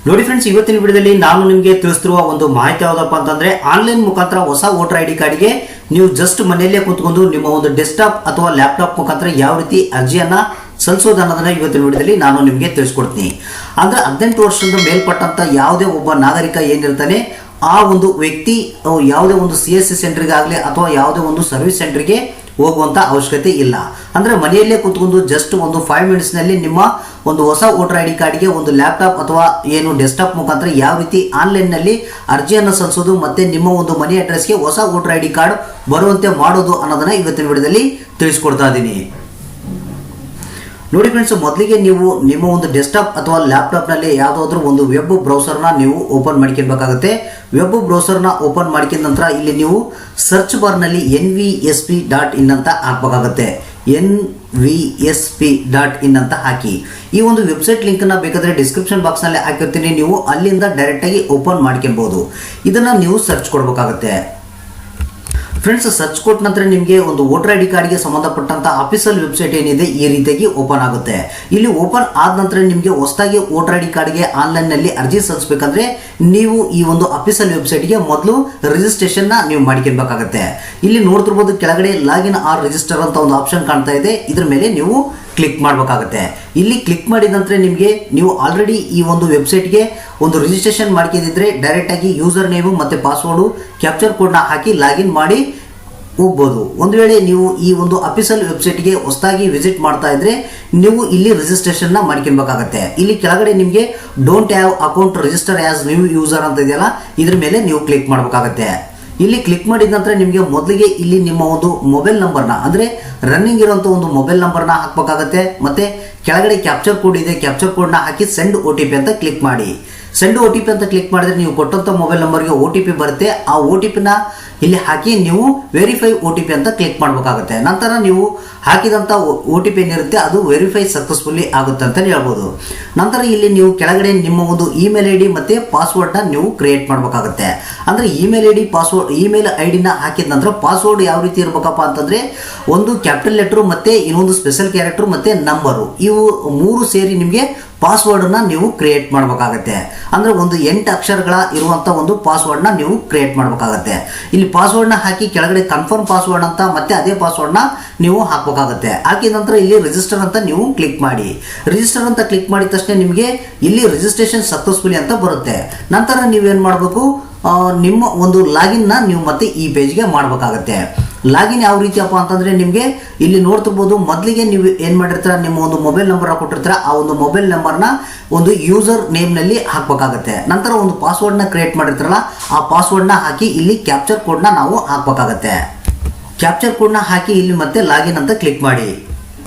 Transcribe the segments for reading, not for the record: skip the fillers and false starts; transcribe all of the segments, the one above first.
ನೋಡಿ ಫ್ರೆಂಡ್ಸ್, ಇವತ್ತಿನ ವಿಡಿಯೋದಲ್ಲಿ ನಾನು ನಿಮಗೆ ತಿಳಿಸ್ತಿರುವ ಒಂದು ಮಾಹಿತಿ ಯಾವುದಪ್ಪ ಅಂತಂದ್ರೆ ಆನ್ಲೈನ್ ಮುಖಾಂತರ ಹೊಸ ವೋಟರ್ ಐಡಿ ಕಾರ್ಡ್ಗೆ ನೀವು ಜಸ್ಟ್ ಮನೆಯಲ್ಲೇ ಕೂತ್ಕೊಂಡು ನಿಮ್ಮ ಒಂದು ಡೆಸ್ಕ್ಟಾಪ್ ಅಥವಾ ಲ್ಯಾಪ್ಟಾಪ್ ಮುಖಾಂತರ ಯಾವ ರೀತಿ ಅರ್ಜಿಯನ್ನ ಸಲ್ಲಿಸೋದು ಅನ್ನೋದನ್ನ ಇವತ್ತಿನ ವಿಡಿಯೋದಲ್ಲಿ ನಾನು ನಿಮಗೆ ತಿಳಿಸ್ಕೊಡ್ತೀನಿ. ಅಂದ್ರೆ 18 ವರ್ಷದಿಂದ ಮೇಲ್ಪಟ್ಟಂತ ಯಾವುದೇ ಒಬ್ಬ ನಾಗರಿಕ ಏನಿರ್ತಾನೆ ಆ ಒಂದು ವ್ಯಕ್ತಿ ಯಾವುದೇ ಒಂದು CSC ಸೆಂಟರ್ಗೆ ಆಗಲಿ ಅಥವಾ ಯಾವುದೇ ಒಂದು ಸರ್ವಿಸ್ ಸೆಂಟರ್ಗೆ ಹೋಗುವಂತ ಅವಶ್ಯಕತೆ ಇಲ್ಲ. ಅಂದ್ರೆ ಮನೆಯಲ್ಲೇ ಕೂತ್ಕೊಂಡು ಜಸ್ಟ್ ಒಂದು 5 ಮಿನಿಟ್ಸ್ ನಲ್ಲಿ ನಿಮ್ಮ ಒಂದು ಹೊಸ ವೋಟರ್ ಐಡಿ ಕಾರ್ಡ್ಗೆ ಒಂದು ಲ್ಯಾಪ್ಟಾಪ್ ಅಥವಾ ಏನು ಡೆಸ್ಕ್ಟಾಪ್ ಮುಖಾಂತರ ಯಾವ ರೀತಿ ಆನ್ಲೈನ್ ನಲ್ಲಿ ಅರ್ಜಿಯನ್ನು ಸಲ್ಲಿಸೋದು ಮತ್ತೆ ನಿಮ್ಮ ಒಂದು ಮನೆ ಅಡ್ರೆಸ್ಗೆ ಹೊಸ ವೋಟರ್ ಐಡಿ ಕಾರ್ಡ್ ಬರುವಂತೆ ಮಾಡೋದು ಅನ್ನೋದನ್ನ ಇವತ್ತಿನ ವಿಡಿಯೋದಲ್ಲಿ ತಿಳಿಸ್ಕೊಡ್ತಾ ಇದ್ದೀನಿ. ನೋಡಿ ಫ್ರೆಂಡ್ಸ್, ಮೊದಲಿಗೆ ನೀವು ನಿಮ್ಮ ಒಂದು ಡೆಸ್ಕ್ಟಾಪ್ ಅಥವಾ ಲ್ಯಾಪ್ಟಾಪ್ ನಲ್ಲಿ ಯಾವುದಾದ್ರೂ ಒಂದು ವೆಬ್ ಬ್ರೌಸರ್ನ ನೀವು ಓಪನ್ ಮಾಡ್ಕೊಳ್ಬೇಕಾಗುತ್ತೆ. ವೆಬ್ ಬ್ರೌಸರ್ನ ಓಪನ್ ಮಾಡ್ಕೊಂಡ ನಂತರ ಇಲ್ಲಿ ನೀವು ಸರ್ಚ್ ಬಾರ್ ನಲ್ಲಿ nvsp.in ಅಂತ ಹಾಕಬೇಕಾಗುತ್ತೆ. nvsp.in ಅಂತ ಹಾಕಿ ಈ ಒಂದು ವೆಬ್ಸೈಟ್ ಲಿಂಕ್ ನ ಬೇಕಾದ್ರೆ ಡಿಸ್ಕ್ರಿಪ್ಷನ್ ಬಾಕ್ಸ್ ನಲ್ಲಿ ಹಾಕಿರ್ತೀನಿ. ನೀವು ಅಲ್ಲಿಂದ ಡೈರೆಕ್ಟ್ ಆಗಿ ಓಪನ್ ಮಾಡ್ಕೊಬಹುದು. ಇದನ್ನ ನೀವು ಸರ್ಚ್ ಕೊಡಬೇಕಾಗುತ್ತೆ. ಫ್ರೆಂಡ್ಸ್, ಸರ್ಚ್ ಕೊಟ್ಟ ನಂತರ ನಿಮಗೆ ಒಂದು ವೋಟರ್ ಐಡಿ ಕಾರ್ಡ್ಗೆ ಸಂಬಂಧಪಟ್ಟಂತ ಅಫಿಷಿಯಲ್ ವೆಬ್ಸೈಟ್ ಏನಿದೆ ಈ ರೀತಿಯಾಗಿ ಓಪನ್ ಆಗುತ್ತೆ. ಇಲ್ಲಿ ಓಪನ್ ಆದ ನಂತರ ನಿಮಗೆ ಹೊಸದಾಗಿ ವೋಟರ್ ಐಡಿ ಕಾರ್ಡ್ಗೆ ಆನ್ಲೈನ್ ನಲ್ಲಿ ಅರ್ಜಿ ಸಲ್ಲಿಸಬೇಕಂದ್ರೆ ನೀವು ಈ ಒಂದು ಅಫಿಷಿಯಲ್ ವೆಬ್ಸೈಟ್ಗೆ ಮೊದಲು ರಿಜಿಸ್ಟ್ರೇಷನ್ ನೀವು ಮಾಡ್ಕೊಳ್ಬೇಕಾಗುತ್ತೆ. ಇಲ್ಲಿ ನೋಡ್ತಿರ್ಬೋದು ಕೆಳಗಡೆ ಲಾಗಿನ್ ಆರ್ ರಿಜಿಸ್ಟರ್ ಅಂತ ಒಂದು ಆಪ್ಷನ್ ಕಾಣ್ತಾ ಇದೆ. ಇದ್ರ ಮೇಲೆ ನೀವು ಕ್ಲಿಕ್ ಮಾಡಬೇಕಾಗುತ್ತೆ. ಇಲ್ಲಿ ಕ್ಲಿಕ್ ಮಾಡಿದ ನಂತರ ನಿಮಗೆ ನೀವು ಆಲ್ರೆಡಿ ಈ ಒಂದು ವೆಬ್ಸೈಟ್ಗೆ ಒಂದು ರಿಜಿಸ್ಟ್ರೇಷನ್ ಮಾಡ್ಕೊಂಡಿದ್ರೆ ಡೈರೆಕ್ಟ್ ಆಗಿ ಯೂಸರ್ ನೇಮು ಮತ್ತೆ ಪಾಸ್ವರ್ಡು ಕ್ಯಾಪ್ಚರ್ ಕೋಡ್ನ ಹಾಕಿ ಲಾಗಿನ್ ಮಾಡಿ ಹೋಗ್ಬೋದು. ಒಂದು ವೇಳೆ ನೀವು ಈ ಒಂದು ಅಫಿಷಿಯಲ್ ವೆಬ್ಸೈಟ್ಗೆ ಹೊಸದಾಗಿ ವಿಸಿಟ್ ಮಾಡ್ತಾ ಇದ್ರೆ ನೀವು ಇಲ್ಲಿ ರಿಜಿಸ್ಟ್ರೇಷನ್ ನ ಮಾಡ್ಕೊಳ್ಬೇಕಾಗತ್ತೆ. ಇಲ್ಲಿ ಕೆಳಗಡೆ ನಿಮಗೆ don't have account register as new user ಅಂತ ಇದೆಯಲ್ಲ, ಇದ್ರ ಮೇಲೆ ನೀವು ಕ್ಲಿಕ್ ಮಾಡಬೇಕಾಗತ್ತೆ. ಇಲ್ಲಿ ಕ್ಲಿಕ್ ಮಾಡಿದ ನಂತರ ನಿಮಗೆ ಮೊದಲಿಗೆ ಇಲ್ಲಿ ನಿಮ್ಮ ಒಂದು ಮೊಬೈಲ್ ನಂಬರ್ನ ಅಂದ್ರೆ ರನ್ನಿಂಗ್ ಇರುವಂತ ಒಂದು ಮೊಬೈಲ್ ನಂಬರ್ನ ಹಾಕಬೇಕಾಗತ್ತೆ. ಮತ್ತೆ ಕೆಳಗಡೆ ಕ್ಯಾಪ್ಚರ್ ಕೋಡ್ ಇದೆ, ಕ್ಯಾಪ್ಚರ್ ಕೋಡ್ನ ಹಾಕಿ ಸೆಂಡ್ OTP ಅಂತ ಕ್ಲಿಕ್ ಮಾಡಿ. ಸೆಂಡ್ OTP ಅಂತ ಕ್ಲಿಕ್ ಮಾಡಿದ್ರೆ ನೀವು ಕೊಟ್ಟಂತ ಮೊಬೈಲ್ ನಂಬರ್ಗೆ OTP ಬರುತ್ತೆ. ಆ OTP ನ ಇಲ್ಲಿ ಹಾಕಿ ನೀವು ವೆರಿಫೈ OTP ಅಂತ ಕ್ಲಿಕ್ ಮಾಡಬೇಕಾಗುತ್ತೆ. ನಂತರ ನೀವು ಹಾಕಿದಂತ OTP ಏನಿರುತ್ತೆ ಅದು ವೆರಿಫೈ ಸಕ್ಸಸ್ಫುಲಿ ಆಗುತ್ತೆ ಅಂತ ಹೇಳ್ಬೋದು. ನಂತರ ಇಲ್ಲಿ ನೀವು ಕೆಳಗಡೆ ನಿಮ್ಮ ಒಂದು ಇಮೇಲ್ ID ಮತ್ತೆ ಪಾಸ್ವರ್ಡ್ ನ ನೀವು ಕ್ರಿಯೇಟ್ ಮಾಡಬೇಕಾಗುತ್ತೆ. ಅಂದ್ರೆ email ID password email ID ನ ಹಾಕಿದ ನಂತರ ಪಾಸ್ವರ್ಡ್ ಯಾವ ರೀತಿ ಇರಬೇಕಪ್ಪ ಅಂತಂದ್ರೆ ಒಂದು ಕ್ಯಾಪಿಟಲ್ ಲೆಟರ್ ಮತ್ತೆ ಇನ್ನೊಂದು ಸ್ಪೆಷಲ್ ಕ್ಯಾರೆಕ್ಟರ್ ಮತ್ತೆ ನಂಬರು, ಇವು 3 ಸೇರಿ ನಿಮಗೆ ಪಾಸ್ವರ್ಡ್ ನ ನೀವು ಕ್ರಿಯೇಟ್ ಮಾಡಬೇಕಾಗುತ್ತೆ. ಅಂದ್ರೆ ಒಂದು 8 ಅಕ್ಷರಗಳ ಇರುವಂತ ಒಂದು ಪಾಸ್ವರ್ಡ್ ನ ನೀವು ಕ್ರಿಯೇಟ್ ಮಾಡಬೇಕಾಗುತ್ತೆ. ಇಲ್ಲಿ ಪಾಸ್ವರ್ಡ್ ನ ಹಾಕಿ ಕೆಳಗಡೆ ಕನ್ಫರ್ಮ್ ಪಾಸ್ವರ್ಡ್ ಅಂತ ಮತ್ತೆ ಅದೇ ಪಾಸ್ವರ್ಡ್ ನ ನೀವು ಹಾಕಬೇಕಾಗುತ್ತೆ. ಹಾಕಿದ ನಂತರ ಇಲ್ಲಿ ರಿಜಿಸ್ಟರ್ ಅಂತ ನೀವು ಕ್ಲಿಕ್ ಮಾಡಿ. ರಿಜಿಸ್ಟರ್ ಅಂತ ಕ್ಲಿಕ್ ಮಾಡಿದ ತಕ್ಷಣ ನಿಮಗೆ ಇಲ್ಲಿ ರಿಜಿಸ್ಟ್ರೇಷನ್ ಸಕ್ಸಸ್ಫುಲಿ ಅಂತ ಬರುತ್ತೆ. ನಂತರ ನೀವೇನ್ ಮಾಡಬೇಕು, ನಿಮ್ಮ ಒಂದು ಲಾಗಿನ್ ನ ನೀವು ಮತ್ತೆ ಈ ಪೇಜ್ಗೆ ಮಾಡಬೇಕಾಗುತ್ತೆ. ಲಾಗಿನ್ ಯಾವ ರೀತಿಯಪ್ಪ ಅಂತಂದ್ರೆ ನಿಮಗೆ ಇಲ್ಲಿ ನೋಡ್ತಿರ್ಬೋದು, ಮೊದಲಿಗೆ ನೀವು ಏನ್ ಮಾಡಿರ್ತೀರ ನಿಮ್ಮ ಒಂದು ಮೊಬೈಲ್ ನಂಬರ್ ಕೊಟ್ಟಿರ್ತೀರ, ಆ ಒಂದು ಮೊಬೈಲ್ ನಂಬರ್ನ ಒಂದು ಯೂಸರ್ ನೇಮ್ ನಲ್ಲಿ ಹಾಕಬೇಕಾಗುತ್ತೆ. ನಂತರ ಒಂದು ಪಾಸ್ವರ್ಡ್ ನ ಕ್ರಿಯೇಟ್ ಮಾಡಿರ್ತಾರಲ್ಲ ಆ ಪಾಸ್ವರ್ಡ್ ನ ಹಾಕಿ ಇಲ್ಲಿ ಕ್ಯಾಪ್ಚರ್ ಕೋಡ್ ನ ನಾವು ಹಾಕಬೇಕಾಗುತ್ತೆ. ಕ್ಯಾಪ್ಚರ್ ಕೋಡ್ ನ ಹಾಕಿ ಇಲ್ಲಿ ಮತ್ತೆ ಲಾಗಿನ್ ಅಂತ ಕ್ಲಿಕ್ ಮಾಡಿ.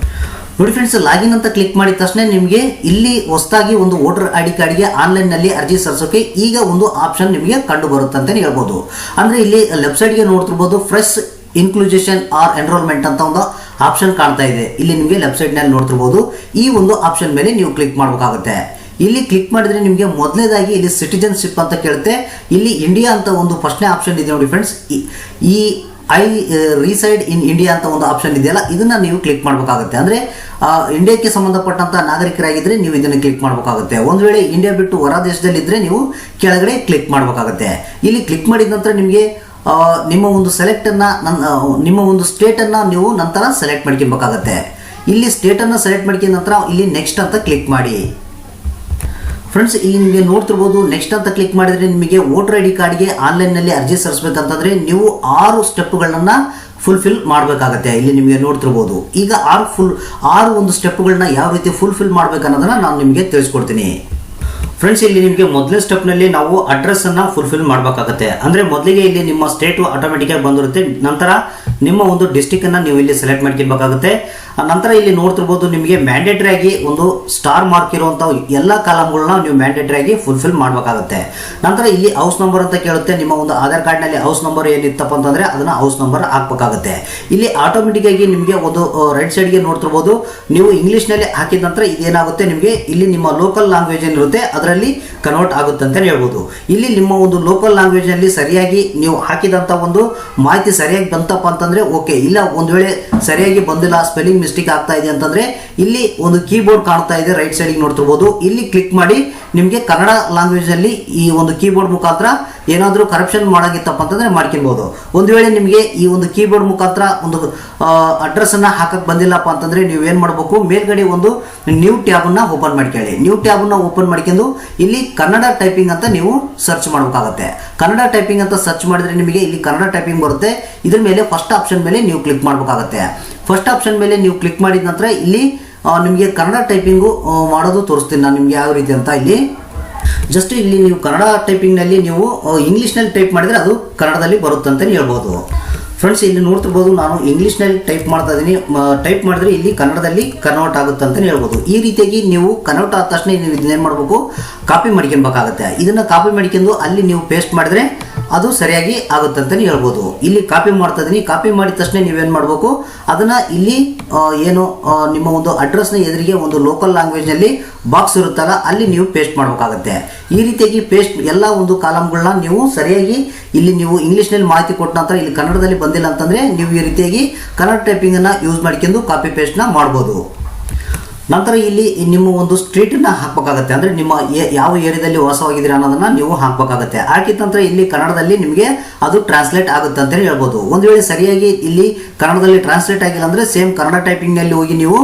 ನೋಡಿ ಫ್ರೆಂಡ್ಸ್, ಲಾಗಿನ್ ಅಂತ ಕ್ಲಿಕ್ ಮಾಡಿದ ತಕ್ಷಣ ನಿಮಗೆ ಇಲ್ಲಿ ಹೊಸದಾಗಿ ಒಂದು ವೋಟರ್ ಐಡಿ ಕಾರ್ಡ್ಗೆ ಆನ್ಲೈನ್ ನಲ್ಲಿ ಅರ್ಜಿ ಸಲ್ಲಿಸೋಕೆ ಈಗ ಒಂದು ಆಪ್ಷನ್ ನಿಮಗೆ ಕಂಡು ಬರುತ್ತೆ ಅಂತ ಹೇಳ್ಬೋದು. ಅಂದ್ರೆ ಇಲ್ಲಿ ವೆಬ್ಸೈಟ್ಗೆ ನೋಡ್ತಿರ್ಬೋದು ಫ್ರೆಶ್ ಇನ್ಕ್ಲೂಷನ್ ಆರ್ ಎನ್ರೋಲ್ಮೆಂಟ್ ಅಂತ ಒಂದು ಆಪ್ಷನ್ ಕಾಣ್ತಾ ಇದೆ. ಇಲ್ಲಿ ನಿಮಗೆ ವೆಬ್ಸೈಟ್ ನಲ್ಲಿ ನೋಡ್ತಿರ್ಬೋದು. ಈ ಒಂದು ಆಪ್ಷನ್ ಮೇಲೆ ನೀವು ಕ್ಲಿಕ್ ಮಾಡಬೇಕಾಗುತ್ತೆ. ಇಲ್ಲಿ ಕ್ಲಿಕ್ ಮಾಡಿದ್ರೆ ನಿಮಗೆ ಮೊದಲನೇದಾಗಿ ಇಲ್ಲಿ ಸಿಟಿಜನ್ಶಿಪ್ ಅಂತ ಕೇಳುತ್ತೆ. ಇಲ್ಲಿ ಇಂಡಿಯಾ ಅಂತ ಒಂದು ಫಸ್ಟ್ನೇ ಆಪ್ಷನ್ ಇದೆ ನೋಡಿ ಫ್ರೆಂಡ್ಸ್. ಈ ಐ ರಿಸೈಡ್ ಇನ್ ಇಂಡಿಯಾ ಅಂತ ಒಂದು ಆಪ್ಷನ್ ಇದೆಯಲ್ಲ, ಇದನ್ನ ನೀವು ಕ್ಲಿಕ್ ಮಾಡಬೇಕಾಗುತ್ತೆ. ಅಂದ್ರೆ ಇಂಡಿಯಾಕ್ಕೆ ಸಂಬಂಧಪಟ್ಟಂತ ನಾಗರಿಕರಾಗಿದ್ರೆ ನೀವು ಇದನ್ನು ಕ್ಲಿಕ್ ಮಾಡಬೇಕಾಗುತ್ತೆ. ಒಂದು ವೇಳೆ ಇಂಡಿಯಾ ಬಿಟ್ಟು ಹೊರ ದೇಶದಲ್ಲಿ ಇದ್ರೆ ನೀವು ಕೆಳಗಡೆ ಕ್ಲಿಕ್ ಮಾಡಬೇಕಾಗುತ್ತೆ. ಇಲ್ಲಿ ಕ್ಲಿಕ್ ಮಾಡಿದ ನಂತರ ನಿಮಗೆ ನಿಮ್ಮ ಒಂದು ಸೆಲೆಕ್ಟ್ ಅನ್ನ ನಿಮ್ಮ ಒಂದು ಸ್ಟೇಟ್ ಅನ್ನ ನೀವು ನಂತರ ಸೆಲೆಕ್ಟ್ ಮಾಡ್ಕೊಬೇಕಾಗತ್ತೆ. ಇಲ್ಲಿ ಸ್ಟೇಟ್ ಅನ್ನ ಸೆಲೆಕ್ಟ್ ಮಾಡ್ಕೊಂಡ ನಂತರ ಇಲ್ಲಿ ನೆಕ್ಸ್ಟ್ ಅಂತ ಕ್ಲಿಕ್ ಮಾಡಿ. ಫ್ರೆಂಡ್ಸ್, ಇಲ್ಲಿ ನಿಮಗೆ ನೋಡ್ತಿರ್ಬೋದು ನೆಕ್ಸ್ಟ್ ಅಂತ ಕ್ಲಿಕ್ ಮಾಡಿದ್ರೆ ನಿಮಗೆ ವೋಟರ್ ಐಡಿ ಕಾರ್ಡ್ಗೆ ಆನ್ಲೈನ್ ನಲ್ಲಿ ಅರ್ಜಿ ಸಲ್ಲಿಸಬೇಕಂತಂದ್ರೆ ನೀವು 6 ಸ್ಟೆಪ್ಗಳನ್ನ ಫುಲ್ಫಿಲ್ ಮಾಡಬೇಕಾಗತ್ತೆ. ಇಲ್ಲಿ ನಿಮಗೆ ನೋಡ್ತಿರ್ಬೋದು. ಈಗ 6 ಒಂದು ಸ್ಟೆಪ್ಗಳನ್ನ ಯಾವ ರೀತಿ ಫುಲ್ಫಿಲ್ ಮಾಡ್ಬೇಕನ್ನೋದನ್ನ ನಾನು ನಿಮಗೆ ತಿಳಿಸ್ಕೊಡ್ತೀನಿ. ಫ್ರೆಂಡ್ಸ್, ಇಲ್ಲಿ ನಿಮಗೆ ಮೊದಲನೇ ಸ್ಟೆಪ್ ನಲ್ಲಿ ನಾವು ಅಡ್ರೆಸ್ ಅನ್ನ ಫುಲ್ಫಿಲ್ ಮಾಡಬೇಕಾಗುತ್ತೆ. ಅಂದ್ರೆ ಮೊದಲಿಗೆ ಇಲ್ಲಿ ನಿಮ್ಮ ಸ್ಟೇಟ್ ಆಟೋಮೆಟಿಕ್ ಆಗಿ ಬಂದಿರುತ್ತೆ. ನಂತರ ನಿಮ್ಮ ಒಂದು ಡಿಸ್ಟಿಕ್ ಅನ್ನ ನೀವು ಇಲ್ಲಿ ಸೆಲೆಕ್ಟ್ ಮಾಡ್ಕೊಬೇಕಾಗುತ್ತೆ. ನಂತರ ಇಲ್ಲಿ ನೋಡ್ತಿರ್ಬೋದು ನಿಮಗೆ ಮ್ಯಾಂಡೇಟರಿ ಆಗಿ ಒಂದು ಸ್ಟಾರ್ ಮಾರ್ಕ್ ಇರುವಂತ ಎಲ್ಲ ಕಾಲಮ್ಗಳನ್ನ ನೀವು ಮ್ಯಾಂಡೇಟರಿ ಆಗಿ ಫುಲ್ಫಿಲ್ ಮಾಡಬೇಕಾಗುತ್ತೆ. ನಂತರ ಇಲ್ಲಿ ಹೌಸ್ ನಂಬರ್ ಅಂತ ಕೇಳುತ್ತೆ. ನಿಮ್ಮ ಒಂದು ಆಧಾರ್ ಕಾರ್ಡ್ ನಲ್ಲಿ ಹೌಸ್ ನಂಬರ್ ಏನಿತ್ತಪ್ಪ ಅಂತಂದ್ರೆ ಅದನ್ನ ಹೌಸ್ ನಂಬರ್ ಹಾಕಬೇಕಾಗುತ್ತೆ. ಇಲ್ಲಿ ಆಟೋಮೆಟಿಕ್ ಆಗಿ ನಿಮಗೆ ಒಂದು ರೈಟ್ ಸೈಡ್ ಗೆ ನೋಡ್ತಿರ್ಬೋದು ನೀವು ಇಂಗ್ಲಿಷ್ ನಲ್ಲಿ ಹಾಕಿದ ನಂತರ ಇದೇನಾಗುತ್ತೆ ನಿಮಗೆ ಇಲ್ಲಿ ನಿಮ್ಮ ಲೋಕಲ್ ಲ್ಯಾಂಗ್ವೇಜ್ ಏನಿರುತ್ತೆ ಅದರಲ್ಲಿ ಕನ್ವರ್ಟ್ ಆಗುತ್ತೆ ಅಂತ ಹೇಳ್ಬೋದು. ಇಲ್ಲಿ ನಿಮ್ಮ ಒಂದು ಲೋಕಲ್ ಲ್ಯಾಂಗ್ವೇಜ್ ನಲ್ಲಿ ಸರಿಯಾಗಿ ನೀವು ಹಾಕಿದಂತ ಒಂದು ಮಾಹಿತಿ ಸರಿಯಾಗಿ ಬಂತಪ್ಪ ಅಂತ ಅಂತಂದ್ರೆ ಓಕೆ, ಇಲ್ಲ ಒಂದು ವೇಳೆ ಸರಿಯಾಗಿ ಬಂದಿಲ್ಲ, ಸ್ಪೆಲ್ಲಿಂಗ್ ಮಿಸ್ಟೇಕ್ ಆಗ್ತಾ ಇದೆ ಅಂತಂದ್ರೆ ಇಲ್ಲಿ ಒಂದು ಕೀಬೋರ್ಡ್ ಕಾಣ್ತಾ ಇದೆ, ರೈಟ್ ಸೈಡಿಗೆ ನೋಡ್ತಿರ್ಬೋದು. ಇಲ್ಲಿ ಕ್ಲಿಕ್ ಮಾಡಿ ನಿಮಗೆ ಕನ್ನಡ ಲ್ಯಾಂಗ್ವೇಜ್ ಅಲ್ಲಿ ಈ ಒಂದು ಕೀಬೋರ್ಡ್ ಮುಖಾಂತರ ಏನಾದರೂ ಕರಪ್ಷನ್ ಮಾಡಾಗಿತ್ತಪ್ಪ ಅಂತಂದ್ರೆ ಮಾಡ್ಕೊಬಹುದು. ಒಂದು ವೇಳೆ ನಿಮಗೆ ಈ ಒಂದು ಕೀಬೋರ್ಡ್ ಮುಖಾಂತರ ಒಂದು ಅಡ್ರೆಸ್ ಅನ್ನ ಹಾಕಕ್ ಬಂದಿಲ್ಲಪ್ಪ ಅಂತಂದ್ರೆ ನೀವು ಏನ್ ಮಾಡಬೇಕು, ಮೇಲ್ಗಡೆ ಒಂದು ನ್ಯೂ ಟ್ಯಾಬ್ ಅನ್ನ ಓಪನ್ ಮಾಡ್ಕೊಳ್ಳಿ. ನ್ಯೂ ಟ್ಯಾಬ್ ಅನ್ನ ಓಪನ್ ಮಾಡ್ಕೊಂಡು ಇಲ್ಲಿ ಕನ್ನಡ ಟೈಪಿಂಗ್ ಅಂತ ನೀವು ಸರ್ಚ್ ಮಾಡಬೇಕಾಗುತ್ತೆ. ಕನ್ನಡ ಟೈಪಿಂಗ್ ಅಂತ ಸರ್ಚ್ ಮಾಡಿದ್ರೆ ನಿಮಗೆ ಇಲ್ಲಿ ಕನ್ನಡ ಟೈಪಿಂಗ್ ಬರುತ್ತೆ. ಇದ್ರ ಮೇಲೆ ಫಸ್ಟ್ ಆಪ್ಷನ್ ಮೇಲೆ ನೀವು ಕ್ಲಿಕ್ ಮಾಡಬೇಕಾಗುತ್ತೆ. ಫಸ್ಟ್ ಆಪ್ಷನ್ ಮೇಲೆ ನೀವು ಕ್ಲಿಕ್ ಮಾಡಿದ ನಂತರ ಇಲ್ಲಿ ನಿಮಗೆ ಕನ್ನಡ ಟೈಪಿಂಗು ಮಾಡೋದು ತೋರಿಸ್ತೀನಿ ನಾನು ನಿಮ್ಗೆ ಯಾವ ರೀತಿ ಅಂತ. ಇಲ್ಲಿ ಜಸ್ಟ್ ಇಲ್ಲಿ ನೀವು ಕನ್ನಡ ಟೈಪಿಂಗ್ನಲ್ಲಿ ನೀವು ಇಂಗ್ಲೀಷ್ನಲ್ಲಿ ಟೈಪ್ ಮಾಡಿದರೆ ಅದು ಕನ್ನಡದಲ್ಲಿ ಬರುತ್ತೆ ಅಂತಲೇ ಹೇಳ್ಬೋದು. ಫ್ರೆಂಡ್ಸ್, ಇಲ್ಲಿ ನೋಡ್ತಿರ್ಬೋದು, ನಾನು ಇಂಗ್ಲೀಷ್ನಲ್ಲಿ ಟೈಪ್ ಮಾಡ್ತಾ ಇದ್ದೀನಿ. ಟೈಪ್ ಮಾಡಿದ್ರೆ ಇಲ್ಲಿ ಕನ್ನಡದಲ್ಲಿ ಕನ್ವರ್ಟ್ ಆಗುತ್ತೆ ಅಂತಲೇ ಹೇಳ್ಬೋದು. ಈ ರೀತಿಯಾಗಿ ನೀವು ಕನ್ವರ್ಟ್ ಆದ ತಕ್ಷಣ ನೀವು ಇದನ್ನೇನು ಮಾಡಬೇಕು, ಕಾಪಿ ಮಾಡ್ಕೊಬೇಕಾಗುತ್ತೆ. ಇದನ್ನು ಕಾಪಿ ಮಾಡ್ಕೊಂಡು ಅಲ್ಲಿ ನೀವು ಪೇಸ್ಟ್ ಮಾಡಿದ್ರೆ ಅದು ಸರಿಯಾಗಿ ಆಗುತ್ತೆ ಅಂತಲೇ ಹೇಳ್ಬೋದು. ಇಲ್ಲಿ ಕಾಪಿ ಮಾಡ್ತಾ ಇದ್ದೀನಿ. ಕಾಪಿ ಮಾಡಿದ ತಕ್ಷಣ ನೀವೇನು ಮಾಡಬೇಕು, ಅದನ್ನು ಇಲ್ಲಿ ಏನು ನಿಮ್ಮ ಒಂದು ಅಡ್ರೆಸ್ನ ಎದುರಿಗೆ ಒಂದು ಲೋಕಲ್ ಲ್ಯಾಂಗ್ವೇಜ್ನಲ್ಲಿ ಬಾಕ್ಸ್ ಇರುತ್ತಲ್ಲ ಅಲ್ಲಿ ನೀವು ಪೇಸ್ಟ್ ಮಾಡಬೇಕಾಗುತ್ತೆ. ಈ ರೀತಿಯಾಗಿ ಪೇಸ್ಟ್ ಎಲ್ಲ ಒಂದು ಕಾಲಮ್ಗಳನ್ನ ನೀವು ಸರಿಯಾಗಿ ಇಲ್ಲಿ ನೀವು ಇಂಗ್ಲೀಷ್ನಲ್ಲಿ ಮಾಹಿತಿ ಕೊಟ್ಟ ನಂತರ ಇಲ್ಲಿ ಕನ್ನಡದಲ್ಲಿ ಬಂದಿಲ್ಲ ಅಂತಂದರೆ ನೀವು ಈ ರೀತಿಯಾಗಿ ಕನ್ನಡ ಟೈಪಿಂಗನ್ನು ಯೂಸ್ ಮಾಡ್ಕೊಂಡು ಕಾಪಿ ಪೇಸ್ಟ್ನ ಮಾಡ್ಬೋದು. ನಂತರ ಇಲ್ಲಿ ನಿಮ್ಮ ಒಂದು ಸ್ಟ್ರೀಟನ್ನು ಹಾಕಬೇಕಾಗುತ್ತೆ, ಅಂದರೆ ನಿಮ್ಮ ಯಾವ ಏರಿಯಾದಲ್ಲಿ ವಾಸವಾಗಿದ್ದೀರಾ ಅನ್ನೋದನ್ನು ನೀವು ಹಾಕಬೇಕಾಗುತ್ತೆ. ಹಾಕಿದ ನಂತರ ಇಲ್ಲಿ ಕನ್ನಡದಲ್ಲಿ ನಿಮಗೆ ಅದು ಟ್ರಾನ್ಸ್ಲೇಟ್ ಆಗುತ್ತೆ ಅಂತಲೇ ಹೇಳ್ಬೋದು. ಒಂದು ವೇಳೆ ಸರಿಯಾಗಿ ಇಲ್ಲಿ ಕನ್ನಡದಲ್ಲಿ ಟ್ರಾನ್ಸ್ಲೇಟ್ ಆಗಿಲ್ಲ ಅಂದರೆ ಸೇಮ್ ಕನ್ನಡ ಟೈಪಿಂಗ್ನಲ್ಲಿ ಹೋಗಿ ನೀವು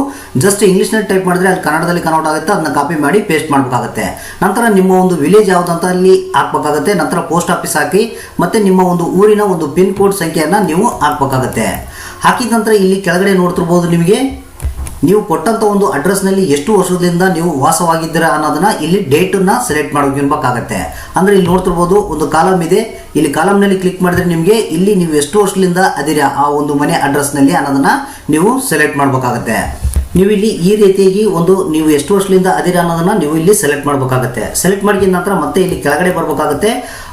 ಜಸ್ಟ್ ಇಂಗ್ಲೀಷ್ನಲ್ಲಿ ಟೈಪ್ ಮಾಡಿದ್ರೆ ಅಲ್ಲಿ ಕನ್ನಡದಲ್ಲಿ ಕನ್ವರ್ಟ್ ಆಗುತ್ತೆ. ಅದನ್ನ ಕಾಪಿ ಮಾಡಿ ಪೇಸ್ಟ್ ಮಾಡಬೇಕಾಗುತ್ತೆ. ನಂತರ ನಿಮ್ಮ ಒಂದು ವಿಲೇಜ್ ಯಾವುದು ಅಂತ ಅಲ್ಲಿ ಹಾಕಬೇಕಾಗುತ್ತೆ. ನಂತರ ಪೋಸ್ಟ್ ಆಫೀಸ್ ಹಾಕಿ ಮತ್ತು ನಿಮ್ಮ ಒಂದು ಊರಿನ ಒಂದು ಪಿನ್ ಕೋಡ್ ಸಂಖ್ಯೆಯನ್ನು ನೀವು ಹಾಕಬೇಕಾಗುತ್ತೆ. ಹಾಕಿದ ನಂತರ ಇಲ್ಲಿ ಕೆಳಗಡೆ ನೋಡ್ತಿರ್ಬೋದು, ನಿಮಗೆ ನೀವು ಕೊಟ್ಟಂಥ ಒಂದು ಅಡ್ರೆಸ್ನಲ್ಲಿ ಎಷ್ಟು ವರ್ಷದಿಂದ ನೀವು ವಾಸವಾಗಿದ್ದೀರಾ ಅನ್ನೋದನ್ನ ಇಲ್ಲಿ ಡೇಟನ್ನು ಸೆಲೆಕ್ಟ್ ಮಾಡ್ಕೊಬೇಕಾಗತ್ತೆ. ಅಂದರೆ ಇಲ್ಲಿ ನೋಡ್ತಿರ್ಬೋದು ಒಂದು ಕಾಲಮ್ ಇದೆ. ಇಲ್ಲಿ ಕಾಲಮ್ನಲ್ಲಿ ಕ್ಲಿಕ್ ಮಾಡಿದ್ರೆ ನಿಮಗೆ ಇಲ್ಲಿ ನೀವು ಎಷ್ಟು ವರ್ಷದಿಂದ ಅದೀರಾ ಆ ಒಂದು ಮನೆ ಅಡ್ರೆಸ್ನಲ್ಲಿ ಅನ್ನೋದನ್ನ ನೀವು ಸೆಲೆಕ್ಟ್ ಮಾಡಬೇಕಾಗತ್ತೆ. ನೀವು ಇಲ್ಲಿ ಈ ರೀತಿಯಾಗಿ ಒಂದು ನೀವು ಎಷ್ಟು ವರ್ಷದಿಂದ ಅದೀರಾ ಅನ್ನೋದನ್ನ ನೀವು ಇಲ್ಲಿ ಸೆಲೆಕ್ಟ್ ಮಾಡಬೇಕಾಗುತ್ತೆ. ಸೆಲೆಕ್ಟ್ ಮಾಡಿದ ನಂತರ ಮತ್ತೆ ಇಲ್ಲಿ ಕೆಳಗಡೆ ಬರಬೇಕಾಗುತ್ತೆ.